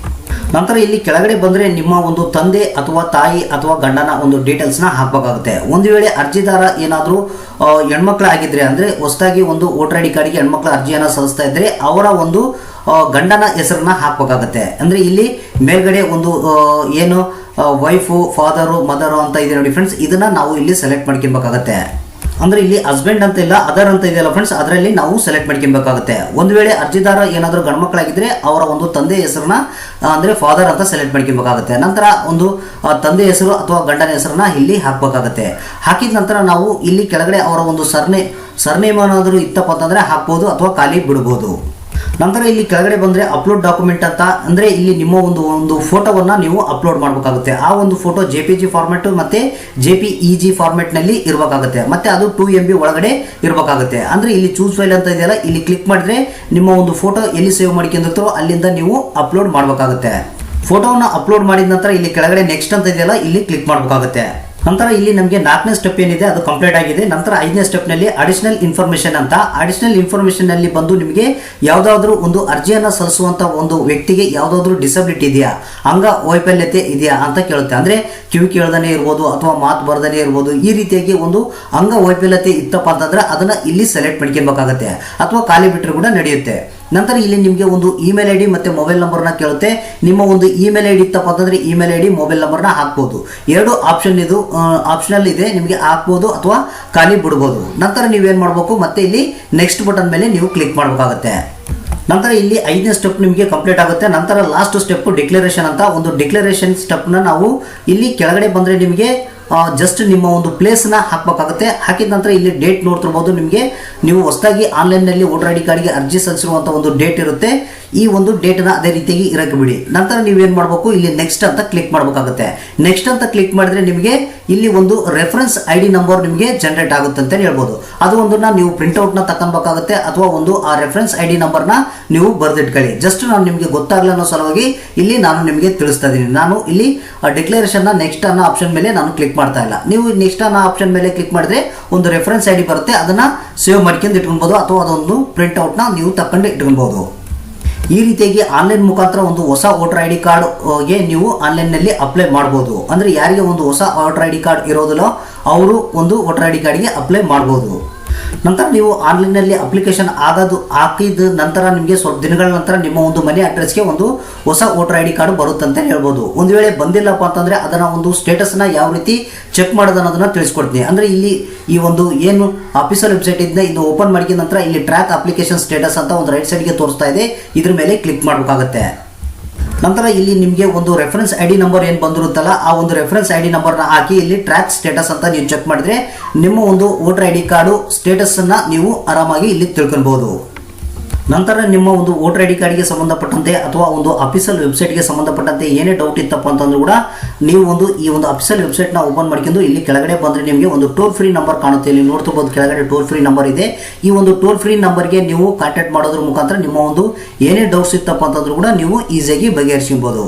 ನಂತರ ಇಲ್ಲಿ ಕೆಳಗಡೆ ಬಂದರೆ ನಿಮ್ಮ ಒಂದು ತಂದೆ ಅಥವಾ ತಾಯಿ ಅಥವಾ ಗಂಡನ ಒಂದು ಡೀಟೇಲ್ಸ್ನ ಹಾಕಬೇಕಾಗುತ್ತೆ. ಒಂದು ವೇಳೆ ಅರ್ಜಿದಾರ ಏನಾದರೂ ಹೆಣ್ಮಕ್ಳಾಗಿದ್ದರೆ ಅಂದರೆ ಹೊಸದಾಗಿ ಒಂದು ವೋಟರ್ ID ಕಾರ್ಡ್ಗೆ ಹೆಣ್ಮಕ್ಳ ಅರ್ಜಿಯನ್ನು ಸಲ್ಲಿಸ್ತಾ ಇದ್ದರೆ ಅವರ ಒಂದು ಗಂಡನ ಹೆಸರನ್ನ ಹಾಕಬೇಕಾಗುತ್ತೆ. ಅಂದರೆ ಇಲ್ಲಿ ಮೇಲ್ಗಡೆ ಒಂದು ಏನು ವೈಫು, ಫಾದರು, ಮದರು ಅಂತ ಇದೆ ನೋಡಿ ಫ್ರೆಂಡ್ಸ್, ಇದನ್ನು ನಾವು ಇಲ್ಲಿ ಸೆಲೆಕ್ಟ್ ಮಾಡ್ಕೊಬೇಕಾಗತ್ತೆ. ಅಂದರೆ ಇಲ್ಲಿ ಹಸ್ಬೆಂಡ್ ಅಂತ ಇಲ್ಲ, ಅದರ್ ಅಂತ ಇದೆಯಲ್ಲ ಫ್ರೆಂಡ್ಸ್, ಅದರಲ್ಲಿ ನಾವು ಸೆಲೆಕ್ಟ್ ಮಾಡ್ಕೊಬೇಕಾಗುತ್ತೆ. ಒಂದು ವೇಳೆ ಅರ್ಜಿದಾರ ಏನಾದರೂ ಗಂಡ್ಮಕ್ಳಾಗಿದ್ದರೆ ಅವರ ಒಂದು ತಂದೆ ಹೆಸರನ್ನ ಅಂದರೆ ಫಾದರ್ ಅಂತ ಸೆಲೆಕ್ಟ್ ಮಾಡ್ಕೊಬೇಕಾಗುತ್ತೆ. ನಂತರ ಒಂದು ತಂದೆ ಹೆಸರು ಅಥವಾ ಗಂಡನ ಹೆಸರನ್ನ ಇಲ್ಲಿ ಹಾಕಬೇಕಾಗುತ್ತೆ. ಹಾಕಿದ ನಂತರ ನಾವು ಇಲ್ಲಿ ಕೆಳಗಡೆ ಅವರ ಒಂದು ಸರ್ನೇಮ್ ಏನಾದರೂ ಇತ್ತಪ್ಪ ಅಂತಂದರೆ ಹಾಕ್ಬೋದು ಅಥವಾ ಖಾಲಿ ಬಿಡ್ಬೋದು. ನಂತರ ಇಲ್ಲಿ ಕೆಳಗಡೆ ಬಂದರೆ ಅಪ್ಲೋಡ್ ಡಾಕ್ಯುಮೆಂಟ್ ಅಂತ, ಅಂದರೆ ಇಲ್ಲಿ ನಿಮ್ಮ ಒಂದು ಫೋಟೋವನ್ನು ನೀವು ಅಪ್ಲೋಡ್ ಮಾಡಬೇಕಾಗುತ್ತೆ. ಆ ಒಂದು ಫೋಟೋ JPG ಫಾರ್ಮೆಟ್ ಮತ್ತು JPEG ಫಾರ್ಮೆಟ್ನಲ್ಲಿ ಇರಬೇಕಾಗುತ್ತೆ. ಮತ್ತು ಅದು 2 MB ಒಳಗಡೆ ಇರಬೇಕಾಗುತ್ತೆ. ಅಂದರೆ ಇಲ್ಲಿ ಚೂಸ್ ಫೈಲ್ ಅಂತ ಇದೆಯಲ್ಲ ಇಲ್ಲಿ ಕ್ಲಿಕ್ ಮಾಡಿದ್ರೆ ನಿಮ್ಮ ಒಂದು ಫೋಟೋ ಎಲ್ಲಿ ಸೇವ್ ಮಾಡ್ಕೊಂಡಿರ್ತಾರೋ ಅಲ್ಲಿಂದ ನೀವು ಅಪ್ಲೋಡ್ ಮಾಡಬೇಕಾಗುತ್ತೆ. ಫೋಟೋವನ್ನು ಅಪ್ಲೋಡ್ ಮಾಡಿದ ನಂತರ ಇಲ್ಲಿ ಕೆಳಗಡೆ ನೆಕ್ಸ್ಟ್ ಅಂತ ಇದೆಯಲ್ಲ ಇಲ್ಲಿ ಕ್ಲಿಕ್ ಮಾಡಬೇಕಾಗುತ್ತೆ. ನಂತರ ಇಲ್ಲಿ ನಮಗೆ 4ನೇ ಸ್ಟೆಪ್ ಏನಿದೆ ಅದು ಕಂಪ್ಲೀಟ್ ಆಗಿದೆ. ನಂತರ 5ನೇ ಸ್ಟೆಪ್ನಲ್ಲಿ ಅಡಿಷನಲ್ ಇನ್ಫಾರ್ಮೇಷನ್ ಅಂತ, ಅಡಿಷನಲ್ ಇನ್ಫಾರ್ಮೇಷನ್ನಲ್ಲಿ ಬಂದು ನಿಮಗೆ ಯಾವುದಾದ್ರೂ ಒಂದು ಅರ್ಜಿಯನ್ನು ಸಲ್ಲಿಸುವಂಥ ಒಂದು ವ್ಯಕ್ತಿಗೆ ಯಾವುದಾದ್ರೂ ಡಿಸಬಿಲಿಟಿ ಇದೆಯಾ, ಅಂಗವೈಫಲ್ಯತೆ ಇದೆಯಾ ಅಂತ ಕೇಳುತ್ತೆ. ಅಂದರೆ ಕಿವಿ ಕೇಳ್ದೇ ಇರ್ಬೋದು ಅಥವಾ ಮಾತು ಬರ್ದೇ ಇರ್ಬೋದು. ಈ ರೀತಿಯಾಗಿ ಒಂದು ಅಂಗವೈಫಲ್ಯತೆ ಇತ್ತಪ್ಪ ಅಂತಂದರೆ ಅದನ್ನು ಇಲ್ಲಿ ಸೆಲೆಕ್ಟ್ ಮಾಡ್ಕೊಬೇಕಾಗತ್ತೆ ಅಥವಾ ಖಾಲಿ ಬಿಟ್ಟರೆ ಕೂಡ ನಡೆಯುತ್ತೆ. ನಂತರ ಇಲ್ಲಿ ನಿಮಗೆ ಒಂದು ಇಮೇಲ್ ID ಮತ್ತು ಮೊಬೈಲ್ ನಂಬರ್ನ ಕೇಳುತ್ತೆ. ನಿಮ್ಮ ಒಂದು ಇಮೇಲ್ ID ಇತ್ತಪ್ಪ ಅಂತಂದರೆ ಇಮೇಲ್ ID ಮೊಬೈಲ್ ನಂಬರ್ನ ಹಾಕ್ಬೋದು. 2 ಆಪ್ಷನ್ ಇದು ಆಪ್ಷನಲ್ ಇದೆ, ನಿಮಗೆ ಹಾಕ್ಬೋದು ಅಥವಾ ಖಾಲಿ ಬಿಡ್ಬೋದು. ನಂತರ ನೀವೇನು ಮಾಡಬೇಕು, ಮತ್ತೆ ಇಲ್ಲಿ ನೆಕ್ಸ್ಟ್ ಬಟನ್ ಮೇಲೆ ನೀವು ಕ್ಲಿಕ್ ಮಾಡಬೇಕಾಗುತ್ತೆ. ನಂತರ ಇಲ್ಲಿ 5ನೇ ಸ್ಟೆಪ್ ನಿಮಗೆ ಕಂಪ್ಲೀಟ್ ಆಗುತ್ತೆ. ನಂತರ ಲಾಸ್ಟ್ ಸ್ಟೆಪ್ ಡಿಕ್ಲರೇಷನ್ ಅಂತ, ಒಂದು ಡಿಕ್ಲರೇಷನ್ ಸ್ಟೆಪ್ನ ನಾವು ಇಲ್ಲಿ ಕೆಳಗಡೆ ಬಂದರೆ ನಿಮಗೆ ಜಸ್ಟ್ ನಿಮ್ಮ ಒಂದು ಪ್ಲೇಸ್ನ ಹಾಕಬೇಕಾಗುತ್ತೆ. ಹಾಕಿದ ನಂತರ ಇಲ್ಲಿ ಡೇಟ್ ನೋಡ್ತಿರ್ಬೋದು. ನಿಮಗೆ ನೀವು ಹೊಸದಾಗಿ ಆನ್ಲೈನ್ನಲ್ಲಿ ವೋಟರ್ ID ಕಾರ್ಡ್ಗೆ ಅರ್ಜಿ ಸಲ್ಲಿಸಿರುವಂಥ ಒಂದು ಡೇಟ್ ಇರುತ್ತೆ. ಈ ಒಂದು ಡೇಟನ್ನ ಅದೇ ರೀತಿಯಾಗಿ ಇರಕ್ಕೆ ಬಿಡಿ. ನಂತರ ನೀವೇನು ಮಾಡಬೇಕು, ಇಲ್ಲಿ ನೆಕ್ಸ್ಟ್ ಅಂತ ಕ್ಲಿಕ್ ಮಾಡಬೇಕಾಗುತ್ತೆ. ನೆಕ್ಸ್ಟ್ ಅಂತ ಕ್ಲಿಕ್ ಮಾಡಿದ್ರೆ ನಿಮಗೆ ಇಲ್ಲಿ ಒಂದು ರೆಫರೆನ್ಸ್ ID ನಂಬರ್ ನಿಮಗೆ ಜನರೇಟ್ ಆಗುತ್ತೆ ಅಂತ ಹೇಳ್ಬೋದು. ಅದು ಒಂದನ್ನ ನೀವು ಪ್ರಿಂಟ್ಔಟ್ನ ತಗೊಬೇಕಾಗುತ್ತೆ ಅಥವಾ ಒಂದು ಆ ರೆಫರೆನ್ಸ್ ID ನಂಬರ್ನ ನೀವು ಬರೆದಿಟ್ಕೊಳ್ಳಿ. ಜಸ್ಟ್ ನಾನು ನಿಮಗೆ ಗೊತ್ತಾಗಲ್ಲ ಅನ್ನೋ ಸಲುವಾಗಿ ಇಲ್ಲಿ ನಾನು ನಿಮಗೆ ತಿಳಿಸ್ತಾ ಇದ್ದೀನಿ. ನಾನು ಇಲ್ಲಿ ಡಿಕ್ಲರೇಷನ್ನ ನೆಕ್ಸ್ಟ್ ಅನ್ನೋ ಆಪ್ಷನ್ ಮೇಲೆ ನಾನು ಕ್ಲಿಕ್ ಮಾಡ್ತಾ ಇಲ್ಲ. ನೀವು ನೆಕ್ಸ್ಟ್ ಅನ್ನೋ ಆಪ್ಷನ್ ಮೇಲೆ ಕ್ಲಿಕ್ ಮಾಡಿದ್ರೆ ಒಂದು ರೆಫರೆನ್ಸ್ ID ಬರುತ್ತೆ, ಅದನ್ನು ಸೇವ್ ಮಾಡ್ಕೊಂಡು ಇಟ್ಕೊಳ್ಬೋದು ಅಥವಾ ಅದೊಂದು ಪ್ರಿಂಟ್ಔಟ್ನ ನೀವು ತಗೊಂಡು ಇಟ್ಕೊಳ್ಬೋದು. ಈ ರೀತಿಯಾಗಿ ಆನ್ಲೈನ್ ಮುಖಾಂತರ ಒಂದು ಹೊಸ ವೋಟರ್ ID ಕಾರ್ಡ್ಗೆ ನೀವು ಆನ್ಲೈನ್ನಲ್ಲಿ ಅಪ್ಲೈ ಮಾಡ್ಬೋದು. ಅಂದರೆ ಯಾರಿಗೆ ಒಂದು ಹೊಸ ವೋಟರ್ ID ಕಾರ್ಡ್ ಇರೋದಿಲ್ಲ ಅವರು ಒಂದು ವೋಟರ್ ID ಕಾರ್ಡ್ಗೆ ಅಪ್ಲೈ ಮಾಡ್ಬೋದು. ನಂತರ ನೀವು ಆನ್ಲೈನ್ನಲ್ಲಿ ಅಪ್ಲಿಕೇಶನ್ ಹಾಕಿದ ನಂತರ ನಿಮಗೆ ಸ್ವಲ್ಪ ದಿನಗಳ ನಂತರ ನಿಮ್ಮ ಒಂದು ಮನೆ ಅಡ್ರೆಸ್ಗೆ ಒಂದು ಹೊಸ ವೋಟರ್ ID ಕಾರ್ಡ್ ಬರುತ್ತೆ ಅಂತ ಹೇಳ್ಬೋದು. ಒಂದು ವೇಳೆ ಬಂದಿಲ್ಲಪ್ಪ ಅಂತಂದರೆ ಅದನ್ನು ಒಂದು ಸ್ಟೇಟಸ್ನ ಯಾವ ರೀತಿ ಚೆಕ್ ಮಾಡೋದು ಅನ್ನೋದನ್ನ ತಿಳಿಸ್ಕೊಡ್ತೀನಿ. ಅಂದರೆ ಇಲ್ಲಿ ಈ ಒಂದು ಏನು ಅಫಿಷಿಯಲ್ ವೆಬ್ಸೈಟ್ ಇಂದ ಇದು ಓಪನ್ ಮಾಡಿದ ನಂತರ ಇಲ್ಲಿ ಟ್ರ್ಯಾಕ್ ಅಪ್ಲಿಕೇಶನ್ ಸ್ಟೇಟಸ್ ಅಂತ ಒಂದು ರೈಟ್ ಸೈಡ್ಗೆ ತೋರಿಸ್ತಾ ಇದೆ, ಇದ್ರ ಮೇಲೆ ಕ್ಲಿಕ್ ಮಾಡಬೇಕಾಗುತ್ತೆ. ನಂತರ ಇಲ್ಲಿ ನಿಮಗೆ ಒಂದು ರೆಫರೆನ್ಸ್ ID ನಂಬರ್ ಏನು ಬಂದಿರುತ್ತಲ್ಲ ಆ ಒಂದು ರೆಫರೆನ್ಸ್ ID ನಂಬರ್ನ ಹಾಕಿ ಇಲ್ಲಿ ಟ್ರ್ಯಾಕ್ ಸ್ಟೇಟಸ್ ಅಂತ ನೀವು ಚೆಕ್ ಮಾಡಿದ್ರೆ ನಿಮ್ಮ ಒಂದು ವೋಟರ್ ID ಕಾರ್ಡು ಸ್ಟೇಟಸನ್ನು ನೀವು ಆರಾಮಾಗಿ ಇಲ್ಲಿ ತಿಳ್ಕೊಳ್ಬೋದು. ನಂತರ ನಿಮ್ಮ ಒಂದು ವೋಟರ್ ID ಕಾರ್ಡ್ಗೆ ಸಂಬಂಧಪಟ್ಟಂತೆ ಅಥವಾ ಒಂದು ಅಫಿಷಿಯಲ್ ವೆಬ್ಸೈಟ್ಗೆ ಸಂಬಂಧಪಟ್ಟಂತೆ ಏನೇ ಡೌಟ್ ಇತ್ತಪ್ಪ ಅಂತಂದ್ರೂ ಕೂಡ ನೀವು ಈ ಒಂದು ಅಫಿಷಿಯಲ್ ವೆಬ್ಸೈಟ್ನ ಓಪನ್ ಮಾಡ್ಕೊಂಡು ಇಲ್ಲಿ ಕೆಳಗಡೆ ಬಂದರೆ ನಿಮಗೆ ಒಂದು ಟೋಲ್ ಫ್ರೀ ನಂಬರ್ ಕಾಣುತ್ತೆ. ಇಲ್ಲಿ ನೋಡ್ತಿರ್ಬೋದು ಕೆಳಗಡೆ ಟೋಲ್ ಫ್ರೀ ನಂಬರ್ ಇದೆ. ಈ ಒಂದು ಟೋಲ್ ಫ್ರೀ ನಂಬರ್ಗೆ ನೀವು ಕಾಂಟ್ಯಾಕ್ಟ್ ಮಾಡೋದ್ರ ಮುಖಾಂತರ ನಿಮ್ಮ ಒಂದು ಏನೇ ಡೌಟ್ಸ್ ಇತ್ತಪ್ಪ ಅಂತಂದ್ರೂ ಕೂಡ ನೀವು ಈಸಿಯಾಗಿ ಬಗೆಹರಿಸ್ಕೊಬೋದು.